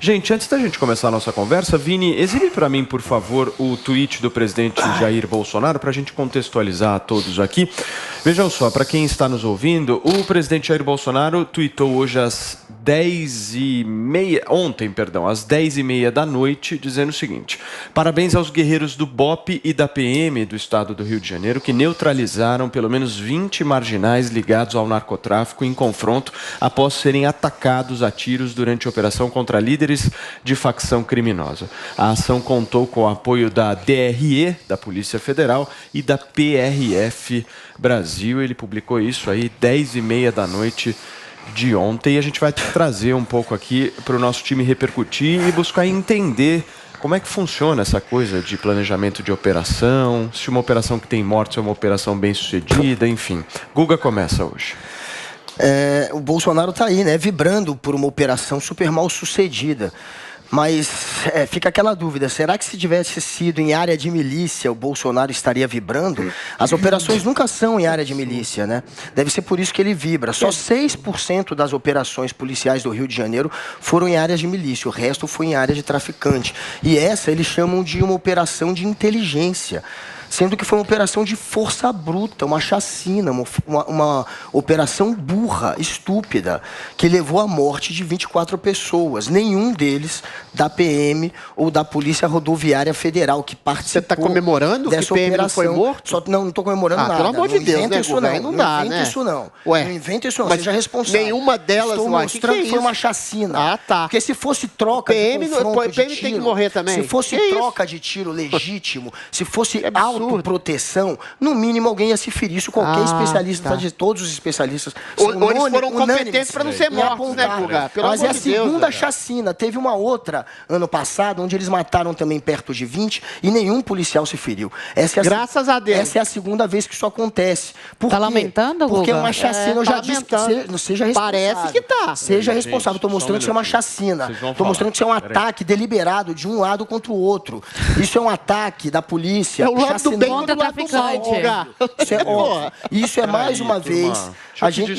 Gente, antes da gente começar a nossa conversa, Vini, exibe para mim, por favor, o tweet do presidente Jair Bolsonaro, para a gente contextualizar a todos aqui. Vejam só, para quem está nos ouvindo, o presidente Jair Bolsonaro tweetou hoje às 10h30, às 10h30 da noite, dizendo o seguinte: parabéns aos guerreiros do BOPE e da PM do estado do Rio de Janeiro, que neutralizaram pelo menos 20 marginais ligados ao narcotráfico em confronto após serem atacados a tiros durante a operação contra líderes de facção criminosa. A ação contou com o apoio da DRE, da Polícia Federal, e da PRF Brasil. Ele publicou isso aí 10h30 da noite de ontem, e a gente vai trazer um pouco aqui para o nosso time repercutir e buscar entender como é que funciona essa coisa de planejamento de operação, se uma operação que tem mortes é uma operação bem sucedida, enfim. Guga começa hoje. O Bolsonaro está aí, né, vibrando por uma operação super mal sucedida. Mas fica aquela dúvida, será que se tivesse sido em área de milícia, o Bolsonaro estaria vibrando? As operações nunca são em área de milícia, né? Deve ser por isso que ele vibra. Só 6% das operações policiais do Rio de Janeiro foram em áreas de milícia, o resto foi em área de traficante. E essa eles chamam de uma operação de inteligência, sendo que foi uma operação de força bruta, uma chacina, uma operação burra, estúpida, que levou à morte de 24 pessoas. Nenhum deles da PM ou da Polícia Rodoviária Federal que participou. Você está comemorando dessa que PM operação. Não foi morto? Não estou comemorando nada. Pelo amor de Deus, inventa né, isso não. não dá, Não inventa isso não. Ué, não inventa isso não, mas seja responsável. Nenhuma delas... Estou mostrando que foi uma chacina. Ah, tá. Porque se fosse troca PM, de confronto de PM tiro, tem que morrer também. se fosse troca de tiro legítimo, se fosse autoproteção, no mínimo alguém ia se ferir. Isso qualquer especialista, de todos os especialistas, ou eles foram competentes para não ser mortos, né, Guga? Mas é a segunda chacina. Teve uma outra ano passado, onde eles mataram também perto de 20 e nenhum policial se feriu. Graças a Deus. Essa é a segunda vez que isso acontece. Por Tá quê? lamentando, Guga? Porque é uma chacina. Eu já disse que seja responsável. Parece que tá. Seja responsável. Estou mostrando que isso é uma chacina. Estou mostrando que isso é um ataque deliberado de um lado contra o outro. Isso é um ataque da polícia. É o lado do bem contra o lado do mal, traficante. Isso é óbvio. Isso é mais uma vez... A gente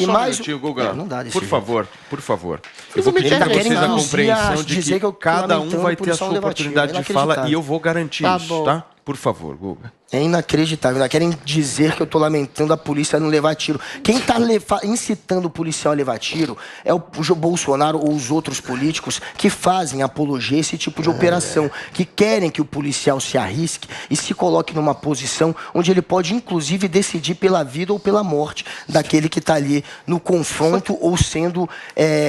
Guga, não dá por favor. Eu Isso vou me pedir para interessa. vocês a Querem compreensão induzir de dizer que que eu cada um lamentando vai ter a punição sua levativa. oportunidade de fala e eu vou garantir Tá isso, bom. tá? Por favor, Guga. É inacreditável. Ainda querem dizer que eu estou lamentando a polícia não levar tiro. Quem está incitando o policial a levar tiro é o Bolsonaro ou os outros políticos que fazem apologia a esse tipo de operação, que querem que o policial se arrisque e se coloque numa posição onde ele pode, inclusive, decidir pela vida ou pela morte daquele que está ali no confronto ou sendo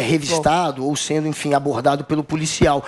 revistado ou sendo, enfim, abordado pelo policial.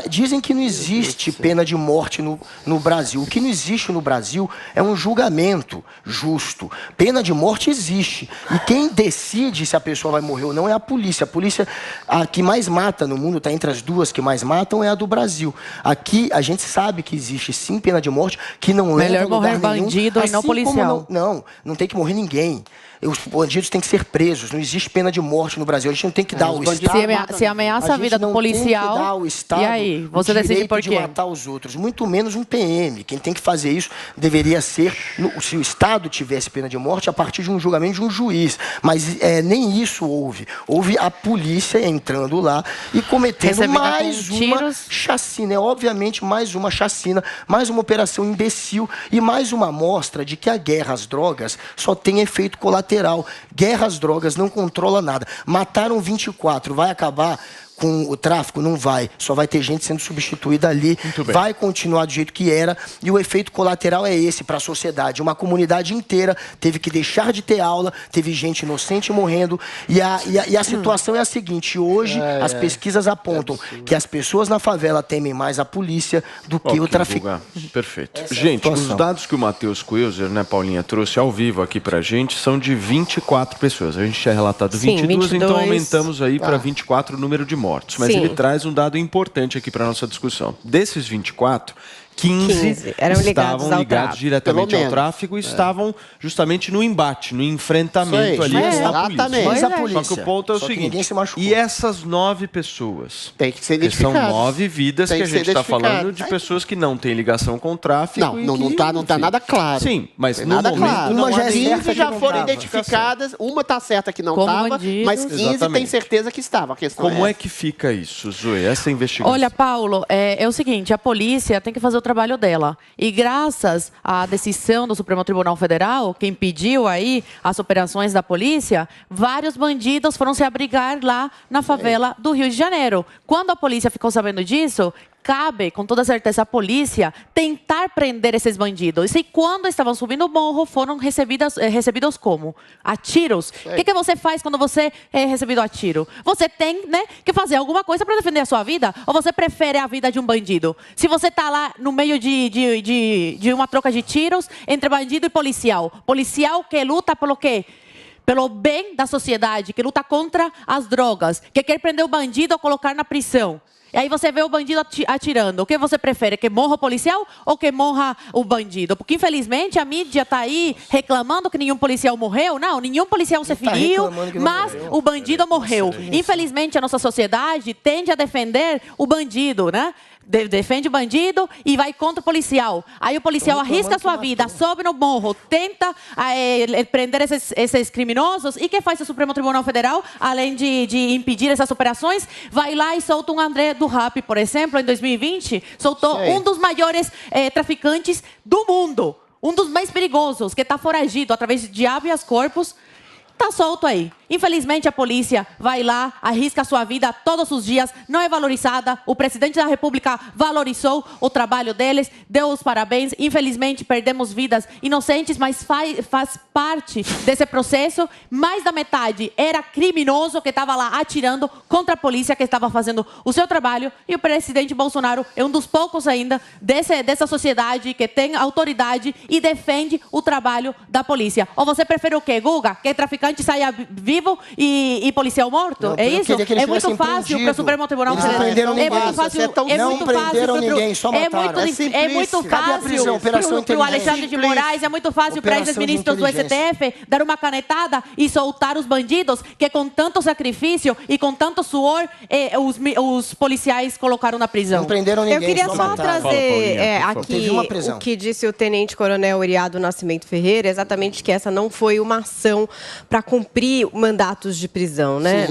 Dizem que não existe pena de morte no Brasil. O que não existe no Brasil é um julgamento justo. Pena de morte existe. E quem decide se a pessoa vai morrer ou não é a polícia. A polícia, a que mais mata no mundo, está entre as duas que mais matam, é a do Brasil. Aqui, a gente sabe que existe sim pena de morte, que não leva a lugar nenhum. Melhor morrer bandido e não policial. Não tem que morrer ninguém. Os bandidos têm que ser presos. Não existe pena de morte no Brasil. A gente não tem que dar ao Estado... Se ameaça a vida do policial, dar ao Estado e aí? Você decide por quê? de matar os outros. Muito menos um PM. Quem tem que fazer isso deveria ser... Se o Estado tivesse pena de morte, a partir de um julgamento de um juiz. Mas nem isso houve. Houve a polícia entrando lá e cometendo mais uma chacina. É obviamente mais uma chacina, mais uma operação imbecil e mais uma amostra de que a guerra às drogas só tem efeito colateral. Guerra às drogas não controla nada. Mataram 24, vai acabar com o tráfico? Não vai. Só vai ter gente sendo substituída ali. Vai continuar do jeito que era. E o efeito colateral é esse para a sociedade. Uma comunidade inteira teve que deixar de ter aula, teve gente inocente morrendo. E a situação é a seguinte. Hoje, as pesquisas apontam que as pessoas na favela temem mais a polícia do que o traficante. Perfeito. Gente, os dados que o Matheus Kuelzer, né, Paulinha, trouxe ao vivo aqui pra gente são de 24 pessoas. A gente tinha relatado 22, então aumentamos aí para 24 o número de mortos. Mas ele traz um dado importante aqui para nossa discussão. Desses 24, 15 eram estavam ligados diretamente ao menos. tráfico e estavam justamente no embate, no enfrentamento ali da exatamente. polícia. Só que o ponto é o seguinte, e essas 9 pessoas? Tem que ser que são identificadas. 9 vidas Tem que a que ser gente está falando identificado. de pessoas que não têm ligação com o tráfico. Não tá nada claro. Sim, mas Tem no nada momento claro. não Uma já há é nenhum- certa 15 já que não foram tava. identificadas, uma tá certa que não Como estava, bandidos. mas 15 tem Exatamente. certeza que estava. A questão Como é essa. que fica isso, Zoe, essa investigação? Olha, Paulo, é o seguinte, a polícia tem que fazer o trabalho dela. E graças à decisão do Supremo Tribunal Federal, que impediu aí as operações da polícia, vários bandidos foram se abrigar lá na favela do Rio de Janeiro. Quando a polícia ficou sabendo disso, cabe, com toda certeza, a polícia tentar prender esses bandidos. E quando estavam subindo o morro, foram recebidos como? A tiros. O que você faz quando você é recebido a tiro? Você tem, né, que fazer alguma coisa para defender a sua vida? Ou você prefere a vida de um bandido? Se você está lá no meio de uma troca de tiros entre bandido e policial. Policial que luta pelo quê? Pelo bem da sociedade, que luta contra as drogas, que quer prender o bandido ou colocar na prisão. E aí você vê o bandido atirando. O que você prefere? Que morra o policial ou que morra o bandido? Porque, infelizmente, a mídia está aí reclamando que nenhum policial morreu. Não, nenhum policial se feriu, mas o bandido morreu. Infelizmente, a nossa sociedade tende a defender o bandido, né? Defende o bandido e vai contra o policial. Aí o policial arrisca a sua vida, sobe no morro, tenta prender esses criminosos. E o que faz o Supremo Tribunal Federal? Além de impedir essas operações, vai lá e solta um André do Rap, por exemplo, em 2020, soltou um dos maiores traficantes do mundo. Um dos mais perigosos, que está foragido através de habeas corpus. Está solto aí. Infelizmente, a polícia vai lá, arrisca a sua vida todos os dias, não é valorizada. O presidente da República valorizou o trabalho deles, deu os parabéns. Infelizmente, perdemos vidas inocentes, mas faz parte desse processo. Mais da metade era criminoso que estava lá atirando contra a polícia que estava fazendo o seu trabalho. E o presidente Bolsonaro é um dos poucos ainda dessa sociedade que tem autoridade e defende o trabalho da polícia. Ou você prefere o quê, Guga? Que traficante saia vivo e policial morto? Não, é isso? é muito fácil para o Supremo Tribunal Federal. É muito fácil. Não prenderam ninguém, só mataram. É muito fácil para o Alexandre de Moraes, é muito fácil para esses ministros do STF dar uma canetada e soltar os bandidos que com tanto sacrifício e com tanto suor os policiais colocaram na prisão. Não prenderam ninguém. Eu queria só trazer aqui o que disse o tenente-coronel Iriado Nascimento Ferreira, exatamente que essa não foi uma ação para cumprir mandatos de prisão, né?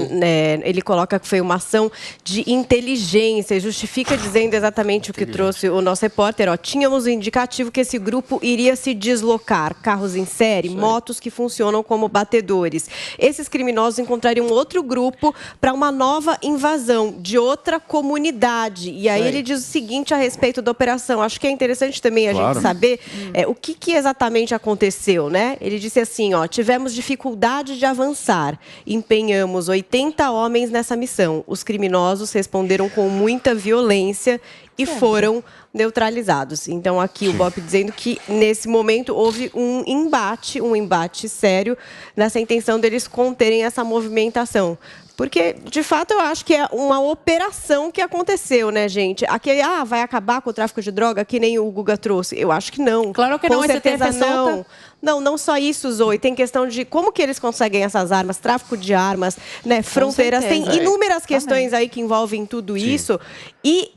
Ele coloca que foi uma ação de inteligência e justifica dizendo exatamente o que trouxe o nosso repórter. Tínhamos o indicativo que esse grupo iria se deslocar, carros em série, motos que funcionam como batedores. Esses criminosos encontrariam outro grupo para uma nova invasão de outra comunidade. E aí ele diz o seguinte a respeito da operação. Acho que é interessante também a gente saber o que exatamente aconteceu, né? Ele disse assim, tivemos dificuldade de avançar. Empenhamos 80 homens nessa missão. Os criminosos responderam com muita violência e foram neutralizados. Então, aqui o BOP dizendo que, nesse momento, houve um embate sério nessa intenção deles conterem essa movimentação. Porque, de fato, eu acho que é uma operação que aconteceu, né, gente? Aqui, vai acabar com o tráfico de droga, que nem o Guga trouxe. Eu acho que não. Claro que com não, certeza esse TF não. solta. Não só isso, Zoe. Tem questão de como que eles conseguem essas armas, tráfico de armas, né, fronteiras. Tem inúmeras questões aí que envolvem tudo isso. E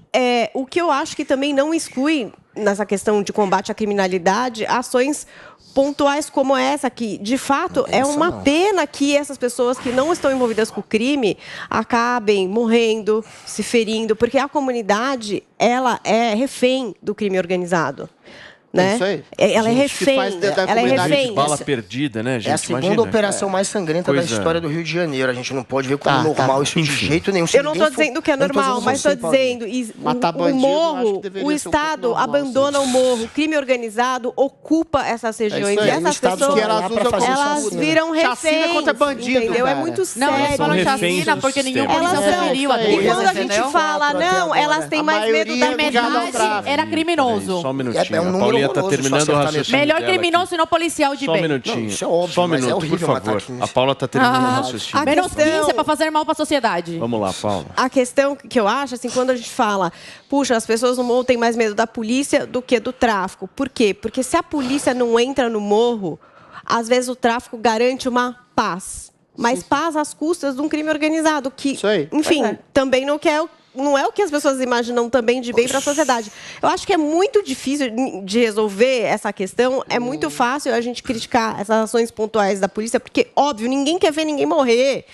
o que eu acho que também não exclui, nessa questão de combate à criminalidade, ações pontuais como essa, que, de fato, é uma pena que essas pessoas que não estão envolvidas com o crime acabem morrendo, se ferindo, porque a comunidade, ela é refém do crime organizado. Né? Isso aí. Ela é refém. Ela é refém. Bala perdida, né, gente? É a segunda operação mais sangrenta da história do Rio de Janeiro. A gente não pode ver como normal isso de jeito nenhum. Eu não estou dizendo que é normal, mas estou dizendo o morro, o Estado abandona o morro, o crime organizado ocupa essas regiões. E essas pessoas, elas viram reféns. Contra bandido, entendeu? É muito sério. Não, eles falam chacina porque nenhum policial se feriu a E quando a gente fala, não, elas têm mais medo da metade era criminoso. Só um minutinho. É um número Paulinha está terminando o raciocínio. Melhor dela criminoso e não policial de Só bem. um minutinho. Não, isso é óbvio, Só um mas minuto, é horrível por favor. matar 15. A Paula está terminando o raciocínio. Menos 15 é para fazer mal para a sociedade. Vamos lá, Paula. A questão que eu acho, assim, quando a gente fala, puxa, as pessoas no morro têm mais medo da polícia do que do tráfico. Por quê? Porque se a polícia não entra no morro, às vezes o tráfico garante uma paz. Mas paz às custas de um crime organizado, que, enfim, também não é o que as pessoas imaginam também de bem para a sociedade. Eu acho que é muito difícil de resolver essa questão. É muito fácil a gente criticar essas ações pontuais da polícia, porque, óbvio, ninguém quer ver ninguém morrer.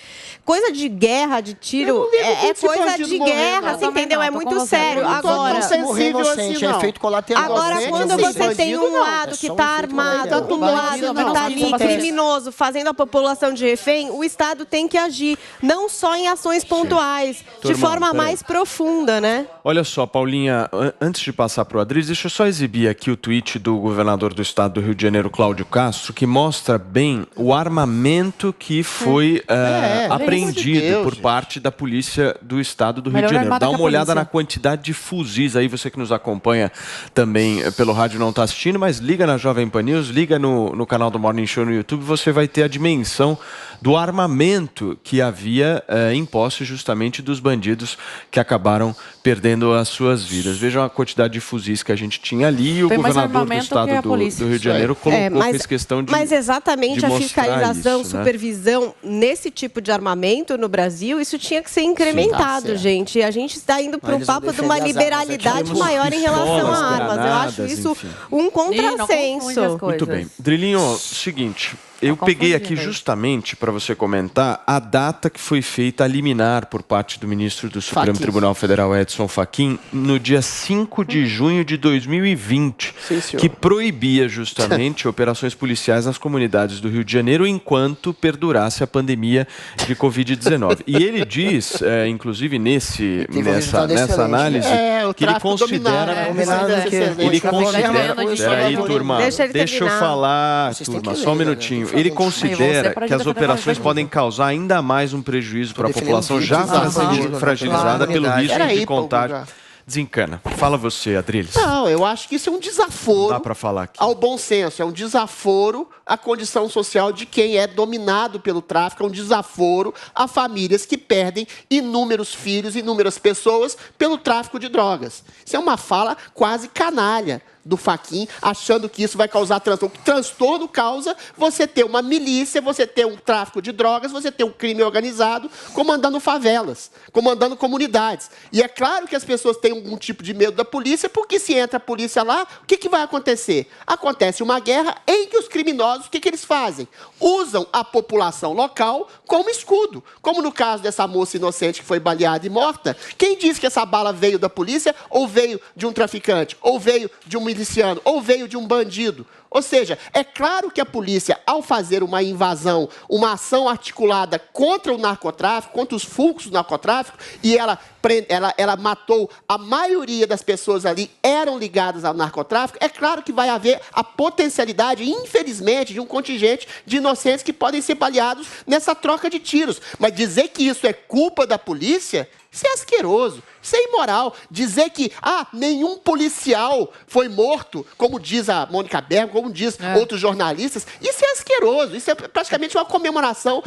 Coisa de guerra, de tiro, é coisa de guerra, você entendeu? É muito sério. Agora, é efeito colateral. Agora, quando você tem um lado que está armado, um lado que está ali criminoso, fazendo a população de refém, o Estado tem que agir, não só em ações pontuais, de forma mais profunda, né? Olha só, Paulinha, antes de passar para o Adriles, deixa eu só exibir aqui o tweet do governador do estado do Rio de Janeiro, Cláudio Castro, que mostra bem o armamento que foi apreendido por parte da polícia do estado do Rio de Janeiro. Dá uma olhada na quantidade de fuzis aí, você que nos acompanha também pelo rádio não está assistindo, mas liga na Jovem Pan News, liga no canal do Morning Show no YouTube, você vai ter a dimensão do armamento que havia em posse justamente dos bandidos que acabaram perdendo as suas vidas. Vejam a quantidade de fuzis que a gente tinha ali e o governador do estado do Rio de Janeiro colocou essa questão de Mas exatamente a fiscalização, isso, supervisão nesse tipo de armamento no Brasil, isso tinha que ser incrementado, gente. E a gente está indo para um papo de uma liberalidade maior em relação a armas. Eu acho isso um contrassenso. Muito bem. Drilinho, seguinte... Eu peguei aqui justamente para você comentar a data que foi feita a liminar por parte do ministro do Supremo Tribunal Federal, Edson Fachin, no dia 5 de junho de 2020, que proibia justamente operações policiais nas comunidades do Rio de Janeiro enquanto perdurasse a pandemia de Covid-19. E ele diz, inclusive nessa análise, que ele considera... Peraí, turma, deixa eu falar, turma, só um minutinho. Ele considera que as operações podem causar ainda mais um prejuízo para a população já fragilizada pelo risco de contágio. Desencana. Fala você, Adriles. Não, eu acho que isso é um desaforo. Dá para falar aqui. Ao bom senso, é um desaforo à condição social de quem é dominado pelo tráfico, é um desaforo a famílias que perdem inúmeros filhos, inúmeras pessoas pelo tráfico de drogas. Isso é uma fala quase canalha do Fachin, achando que isso vai causar transtorno. O transtorno causa você ter uma milícia, você ter um tráfico de drogas, você ter um crime organizado comandando favelas, comandando comunidades. E é claro que as pessoas têm algum tipo de medo da polícia, porque se entra a polícia lá, o que vai acontecer? Acontece uma guerra em que os criminosos, o que eles fazem? Usam a população local como escudo. Como no caso dessa moça inocente que foi baleada e morta, quem diz que essa bala veio da polícia, ou veio de um traficante, ou veio de um miliciano, ou veio de um bandido? Ou seja, é claro que a polícia, ao fazer uma invasão, uma ação articulada contra o narcotráfico, contra os fluxos do narcotráfico, e ela matou a maioria das pessoas ali, eram ligadas ao narcotráfico, é claro que vai haver a potencialidade, infelizmente, de um contingente de inocentes que podem ser baleados nessa troca de tiros. Mas dizer que isso é culpa da polícia, isso é asqueroso, isso é imoral. Dizer que nenhum policial foi morto, como diz a Mônica Bergamo, como diz outros jornalistas, isso é asqueroso, isso é praticamente uma comemoração,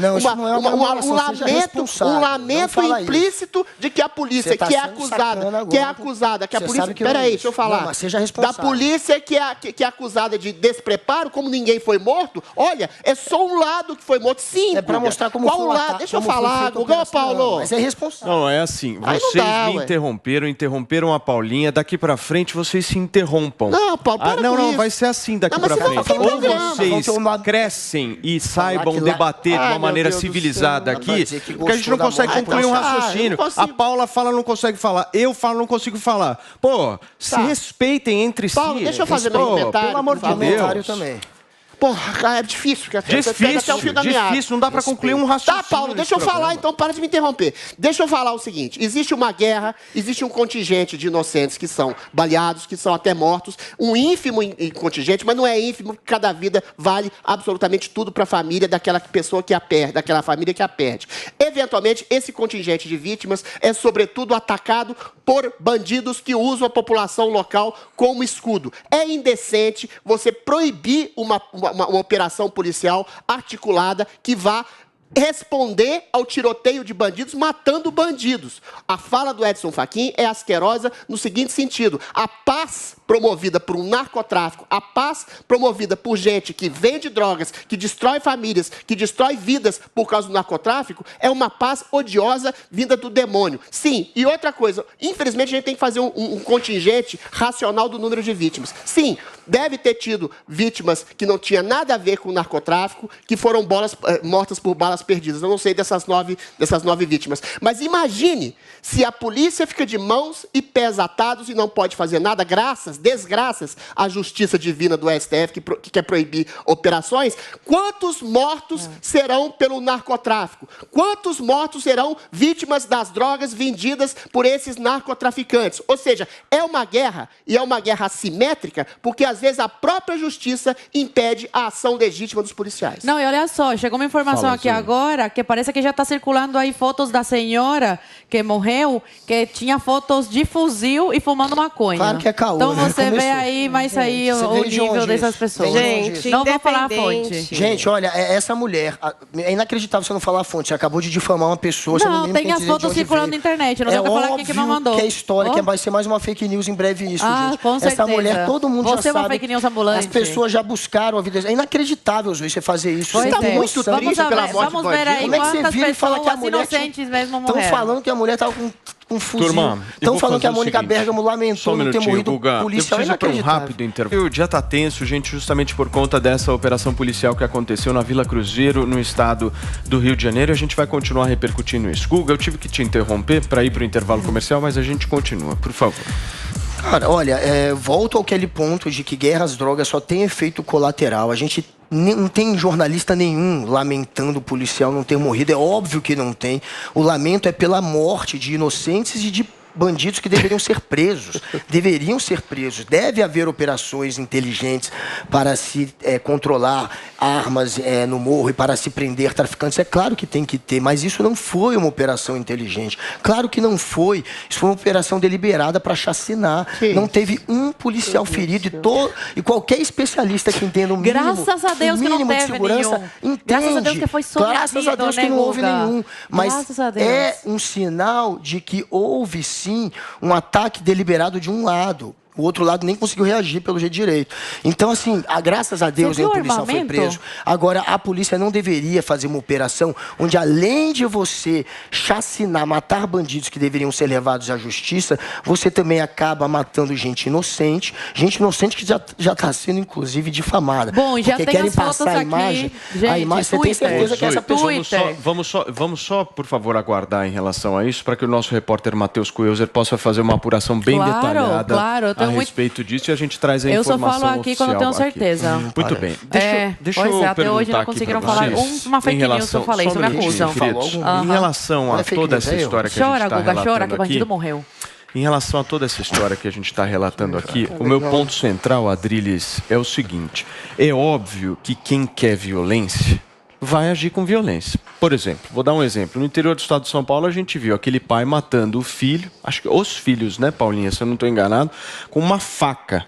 um lamento implícito de que a polícia que é acusada, que a polícia... Peraí, deixa eu falar. Da polícia que é acusada de despreparo, como ninguém foi morto, olha, é só um lado que foi morto. Sim, é para mostrar como qual lado? Deixa eu falar, Guga, Paulo. Mas é responsável. Não, é assim, vocês me interromperam a Paulinha, daqui pra frente vocês se interrompam. Não, Paulo, para não, vai ser assim daqui pra frente. Ou vocês crescem e saibam debater de uma maneira civilizada aqui, porque a gente não consegue concluir um raciocínio. A Paula fala, não consegue falar. Eu falo, não consigo falar. Pô, se respeitem entre si. Paulo, deixa eu fazer meu comentário. Pelo amor de Deus. Também. Porra, é difícil. Até o fio da meada. Difícil, não dá para concluir um raciocínio. Tá, Paulo, deixa eu falar, então para de me interromper. Deixa eu falar o seguinte, existe uma guerra, existe um contingente de inocentes que são baleados, que são até mortos, um ínfimo contingente, mas não é ínfimo, porque cada vida vale absolutamente tudo para a família daquela pessoa que a perde, daquela família que a perde. Eventualmente, esse contingente de vítimas é, sobretudo, atacado por bandidos que usam a população local como escudo. É indecente você proibir uma operação policial articulada que vá responder ao tiroteio de bandidos matando bandidos. A fala do Edson Fachin é asquerosa no seguinte sentido: a paz promovida por um narcotráfico, a paz promovida por gente que vende drogas, que destrói famílias, que destrói vidas por causa do narcotráfico, é uma paz odiosa vinda do demônio. Sim, e outra coisa, infelizmente a gente tem que fazer um contingente racional do número de vítimas. Sim, deve ter tido vítimas que não tinham nada a ver com o narcotráfico, que foram mortas por balas perdidas. Eu não sei dessas nove vítimas. Mas imagine se a polícia fica de mãos e pés atados e não pode fazer nada, desgraças à justiça divina do STF, que quer proibir operações. Quantos mortos serão pelo narcotráfico? Quantos mortos serão vítimas das drogas vendidas por esses narcotraficantes? Ou seja, é uma guerra, e é uma guerra assimétrica, porque às vezes a própria justiça impede a ação legítima dos policiais. Não, e olha só, chegou uma informação aqui agora, que parece que já está circulando aí fotos da senhora que morreu, que tinha fotos de fuzil e fumando maconha. Claro que é caô, então né? você vê aí, mas aí o nível dessas pessoas. Gente, não vou falar a fonte. Gente, olha, essa mulher, é inacreditável você não falar a fonte, você acabou de difamar uma pessoa. Não, tem as fotos circulando na internet, não dá pra falar quem que me mandou. Que é história, que vai ser mais uma fake news em breve isso, gente. Com certeza. Essa mulher, todo mundo já sabe. Você é uma fake news ambulante. As pessoas já buscaram a vida. É inacreditável, Zuí, você fazer isso. Pois Você tá é. muito triste pela morte Vamos ver aí Como é que você quantas vira e fala que a pessoas mulher inocentes mesmo morreram. Estão falando que a mulher estava com fuzil. Turma, estão falando que a fazer o Mônica seguinte, Bergamo lamentou não ter morrido Guga, policial. eu preciso para um rápido intervalo. O dia está tenso, gente, justamente por conta dessa operação policial que aconteceu na Vila Cruzeiro, no estado do Rio de Janeiro. A gente vai continuar repercutindo isso. Guga, eu tive que te interromper para ir para o intervalo comercial, mas a gente continua, por favor. Cara, olha, volto àquele ponto de que guerra às drogas só tem efeito colateral. A gente não tem jornalista nenhum lamentando o policial não ter morrido. É óbvio que não tem. O lamento é pela morte de inocentes e de bandidos que deveriam ser presos. Deveriam ser presos. Deve haver operações inteligentes para se controlar armas no morro e para se prender traficantes. É claro que tem que ter, mas isso não foi uma operação inteligente. Claro que não foi. Isso foi uma operação deliberada para chacinar. Não teve um policial ferido e qualquer especialista que entenda o mínimo, graças a Deus que não teve nenhum. Entende. Graças a Deus que foi sobrevida, graças a Deus que não houve nenhum. Mas é um sinal de que houve sim um ataque deliberado de um lado. O outro lado nem conseguiu reagir pelo jeito direito. Então, assim, graças a Deus o policial foi preso. Agora, a polícia não deveria fazer uma operação onde, além de você chacinar, matar bandidos que deveriam ser levados à justiça, você também acaba matando gente inocente que já está sendo, inclusive, difamada. Bom, já porque tem querem as fotos passar aqui. a imagem, você tem certeza que essa pessoa... Vamos só, por favor, aguardar em relação a isso, para que o nosso repórter Matheus Coelzer possa fazer uma apuração bem detalhada. Claro, a respeito disso, e a gente traz a informação oficial. Eu só falo aqui quando eu tenho certeza. Muito bem. Deixa eu até perguntar hoje não aqui conseguiram pra falar vocês, uma fake news que eu falei, isso me acusam. Em relação a toda essa história que a gente está relatando chora, que o bandido aqui, morreu. Em relação a toda essa história que a gente está relatando aqui, o meu ponto central, Adriles, é o seguinte. É óbvio que quem quer violência vai agir com violência. Por exemplo, vou dar um exemplo. No interior do estado de São Paulo, a gente viu aquele pai matando o filho, acho que os filhos, né, Paulinha, se eu não estou enganado, com uma faca.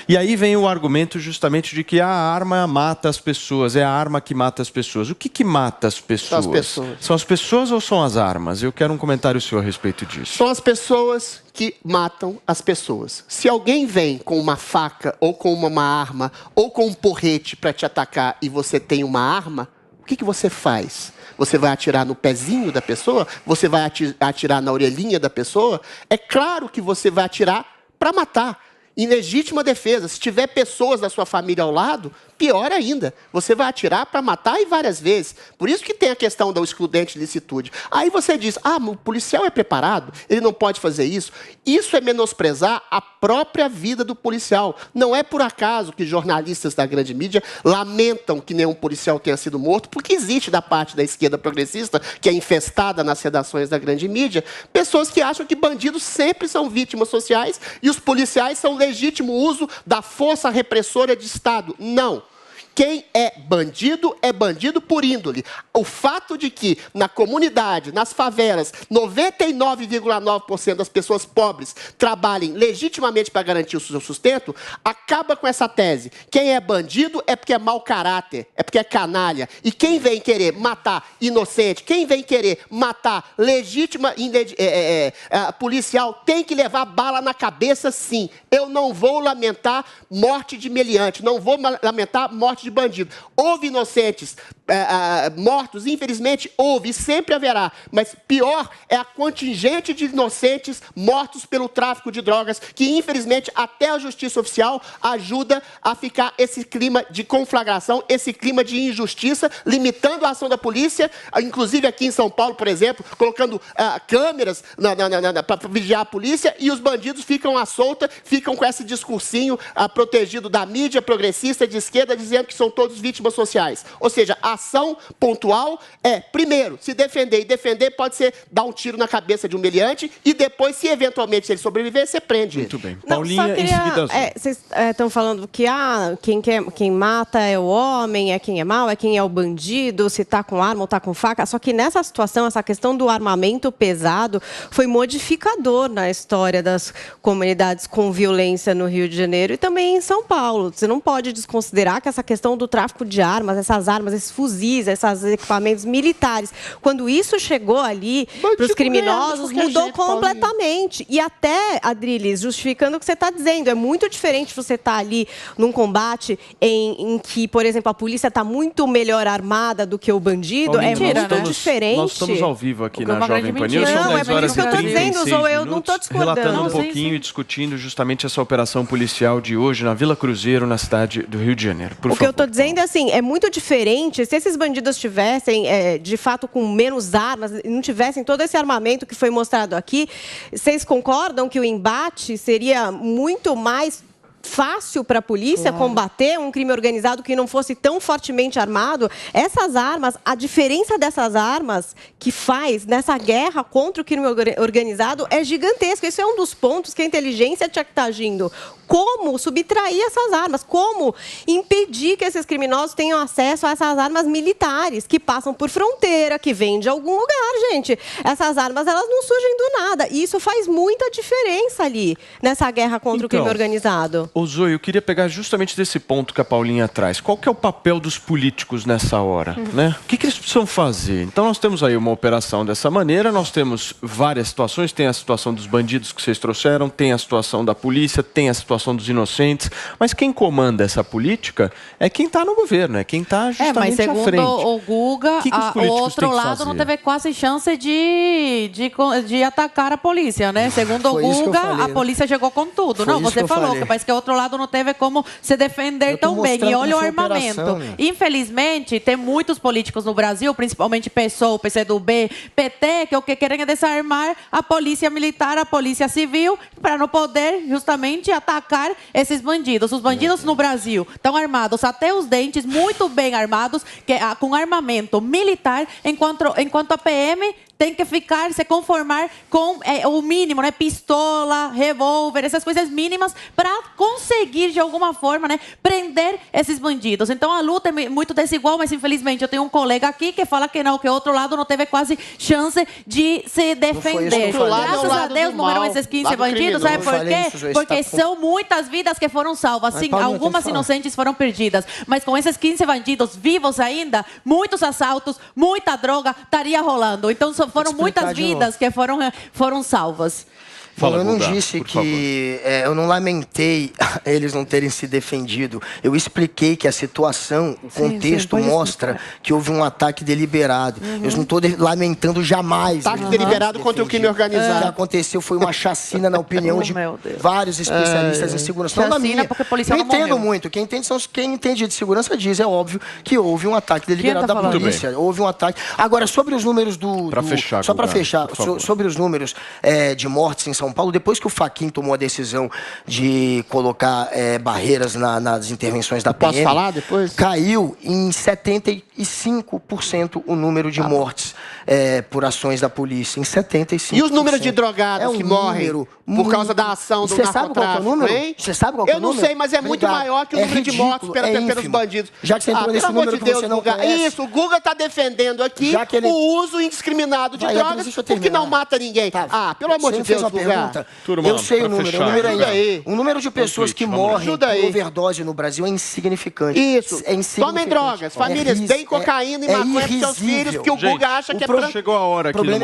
E aí vem o argumento justamente de que a arma mata as pessoas, é a arma que mata as pessoas. O que mata as pessoas? São as pessoas. São as pessoas ou são as armas? Eu quero um comentário seu a respeito disso. São as pessoas que matam as pessoas. Se alguém vem com uma faca, ou com uma arma, ou com um porrete para te atacar e você tem uma arma, o que você faz? Você vai atirar no pezinho da pessoa? Você vai atirar na orelhinha da pessoa? É claro que você vai atirar para matar. em legítima defesa. Se tiver pessoas da sua família ao lado, pior ainda. Você vai atirar para matar e várias vezes. Por isso que tem a questão da excludente de licitude. Aí você diz, o policial é preparado, ele não pode fazer isso. Isso é menosprezar a própria vida do policial. Não é por acaso que jornalistas da grande mídia lamentam que nenhum policial tenha sido morto, porque existe da parte da esquerda progressista, que é infestada nas redações da grande mídia, pessoas que acham que bandidos sempre são vítimas sociais e os policiais são legítimo uso da força repressora de Estado. Não. Quem é bandido por índole. O fato de que, na comunidade, nas favelas, 99,9% das pessoas pobres trabalhem legitimamente para garantir o seu sustento, acaba com essa tese. Quem é bandido é porque é mau caráter, é porque é canalha. E quem vem querer matar inocente, quem vem querer matar policial, tem que levar bala na cabeça, sim. Eu não vou lamentar morte de meliante, não vou lamentar morte de bandido. Houve inocentes mortos, infelizmente houve e sempre haverá, mas pior é a contingente de inocentes mortos pelo tráfico de drogas, que infelizmente até a justiça oficial ajuda a ficar esse clima de conflagração, esse clima de injustiça, limitando a ação da polícia, inclusive aqui em São Paulo, por exemplo, colocando câmeras para vigiar a polícia, e os bandidos ficam à solta, ficam com esse discursinho protegido da mídia progressista de esquerda, dizendo que são todos vítimas sociais. Ou seja, a ação pontual é, primeiro, se defender, e defender pode ser dar um tiro na cabeça de um meliante, e depois, se eventualmente ele sobreviver, você prende ele. Muito bem. Paulinha, em seguida... Vocês estão falando que quem mata é o homem, é quem é mau, é quem é o bandido, se está com arma ou está com faca. Só que nessa situação, essa questão do armamento pesado foi modificador na história das comunidades com violência no Rio de Janeiro e também em São Paulo. Você não pode desconsiderar que essa questão do tráfico de armas, essas armas, esses fuzis, esses equipamentos militares, quando isso chegou ali para os criminosos, mudou completamente. E até, Adriles, justificando o que você está dizendo, é muito diferente você estar ali num combate em que, por exemplo, a polícia está muito melhor armada do que o bandido. Paulinha, é muito diferente. Nós estamos ao vivo aqui na Jovem Pan. Não, é por isso que eu estou dizendo, Zoe, eu não estou discordando. Relatando um pouquinho e discutindo justamente essa operação policial de hoje na Vila Cruzeiro, na cidade do Rio de Janeiro. O que eu estou dizendo é assim, é muito diferente se esses bandidos tivessem, de fato, com menos armas, não tivessem todo esse armamento que foi mostrado aqui. Vocês concordam que o embate seria muito mais fácil para a polícia combater um crime organizado que não fosse tão fortemente armado? Essas armas, a diferença dessas armas que faz nessa guerra contra o crime organizado é gigantesca. Isso é um dos pontos que a inteligência tinha que estar agindo. Como subtrair essas armas? Como impedir que esses criminosos tenham acesso a essas armas militares que passam por fronteira, que vêm de algum lugar, gente? Essas armas, elas não surgem do nada. E isso faz muita diferença ali, nessa guerra contra o crime organizado. Ô Zoe, eu queria pegar justamente desse ponto que a Paulinha traz. Qual que é o papel dos políticos nessa hora? Né? O que eles precisam fazer? Então, nós temos aí uma operação dessa maneira, nós temos várias situações, tem a situação dos bandidos que vocês trouxeram, tem a situação da polícia, tem a situação dos inocentes, mas quem comanda essa política é quem está no governo, é quem está justamente mas segundo à frente. O Guga, o outro lado não teve quase chance de atacar a polícia, né? Segundo o Guga, a polícia chegou com tudo. Não, você falou que parece que o outro lado não teve como se defender tão bem. E olha o armamento. Infelizmente, tem muitos políticos no Brasil, principalmente PSOL, PCdoB, PT, que o que querem é desarmar a polícia militar, a polícia civil, para não poder justamente atacar esses bandidos. Os bandidos no Brasil estão armados até os dentes, muito bem armados, com armamento militar, enquanto a PM tem que se conformar com o mínimo, né? Pistola, revólver, essas coisas mínimas para conseguir, de alguma forma, né, prender esses bandidos. Então, a luta é muito desigual, mas, infelizmente, eu tenho um colega aqui que fala que não, que o outro lado não teve quase chance de se defender. Graças a Deus, morreram esses 15 bandidos. Sabe por quê? Porque são muitas vidas que foram salvas. Sim, algumas inocentes foram perdidas. Mas com esses 15 bandidos vivos ainda, muitos assaltos, muita droga estaria rolando. Então, foram muitas vidas que foram salvas. Fala, eu não Guga, disse por que... eu não lamentei eles não terem se defendido. Eu expliquei que a situação, o contexto pode mostra explicar. que houve um ataque deliberado. Eu não estou lamentando jamais. Ataque eles deliberado terem se contra o crime defendido. organizado. O que aconteceu foi uma chacina, na opinião de Meu Deus. vários especialistas em segurança. Não na Chacina minha. porque a policial Eu não entendo morreu. muito. Quem entende de segurança diz, é óbvio, que houve um ataque deliberado tá da falando? polícia. Houve um ataque. Agora, sobre os números Pra fechar, só para Guga, fechar, por favor. sobre os números de mortes em São Paulo, depois que o Fachin tomou a decisão de colocar barreiras nas intervenções da PM, Posso falar depois? caiu em 75% o número de mortes por ações da polícia. Em 75%. E os números de drogados que morrem por causa da ação do Você sabe qual que é o narcotráfico, número? hein? Você sabe qual que é o Eu não número? sei, mas é muito Obrigado. maior que o número de mortes pelos ínfimo. bandidos. Já que você entrou nesse pelo amor número de que Deus, você não Guga. conhece. Isso, o Guga está defendendo aqui Já que ele- o uso indiscriminado de Vai, drogas deixa eu porque terminar. não mata ninguém. Tá. Pelo amor Você de me fez Deus, uma Guga. pergunta. Turma, Eu sei o pra número. fechar, O número ajuda aí. o número de pessoas que vamos lá. morrem Ajuda aí. por overdose no Brasil é insignificante. Isso. É insignificante. Tomem drogas. Famílias, deem cocaína e maconha para seus filhos, que o Gente, Guga acha que é Chegou a hora aqui problema no